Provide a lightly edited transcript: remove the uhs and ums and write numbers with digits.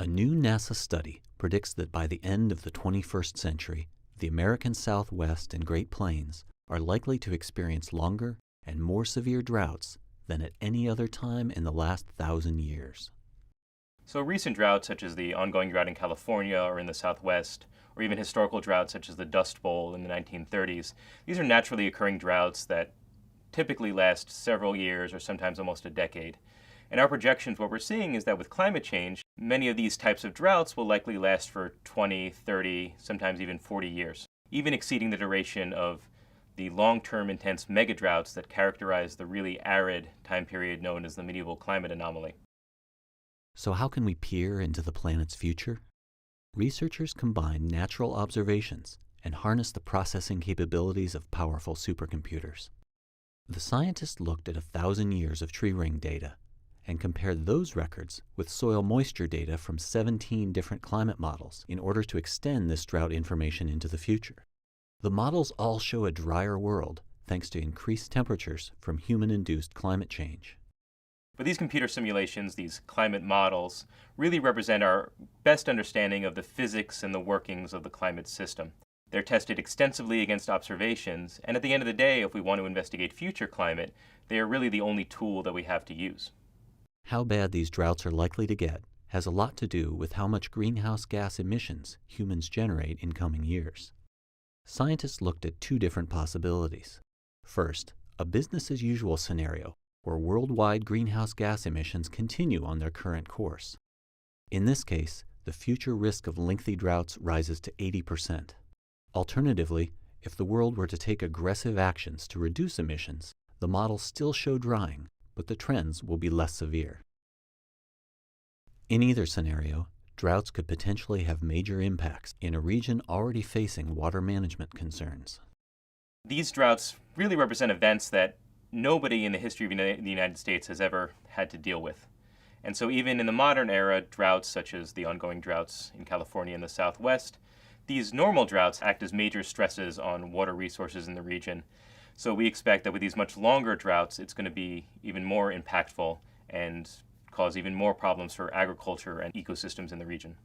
A new NASA study predicts that by the end of the 21st century, the American Southwest and Great Plains are likely to experience longer and more severe droughts than at any other time in the last 1,000 years. So recent droughts, such as the ongoing drought in California or in the Southwest, or even historical droughts such as the Dust Bowl in the 1930s, these are naturally occurring droughts that typically last several years or sometimes almost a decade. In our projections, what we're seeing is that with climate change, many of these types of droughts will likely last for 20, 30, sometimes even 40 years, even exceeding the duration of the long-term intense megadroughts that characterize the really arid time period known as the medieval climate anomaly. So how can we peer into the planet's future? Researchers combine natural observations and harness the processing capabilities of powerful supercomputers. The scientists looked at 1,000 years of tree ring data and compared those records with soil moisture data from 17 different climate models in order to extend this drought information into the future. The models all show a drier world thanks to increased temperatures from human-induced climate change. But these computer simulations, these climate models, really represent our best understanding of the physics and the workings of the climate system. They're tested extensively against observations, and at the end of the day, if we want to investigate future climate, they are really the only tool that we have to use. How bad these droughts are likely to get has a lot to do with how much greenhouse gas emissions humans generate in coming years. Scientists looked at two different possibilities. First, a business-as-usual scenario where worldwide greenhouse gas emissions continue on their current course. In this case, the future risk of lengthy droughts rises to 80%. Alternatively, if the world were to take aggressive actions to reduce emissions, the models still show drying, but the trends will be less severe. In either scenario, droughts could potentially have major impacts in a region already facing water management concerns. These droughts really represent events that nobody in the history of the United States has ever had to deal with. And so even in the modern era, droughts such as the ongoing droughts in California and the Southwest, these normal droughts act as major stresses on water resources in the region. So we expect that with these much longer droughts, it's going to be even more impactful and cause even more problems for agriculture and ecosystems in the region.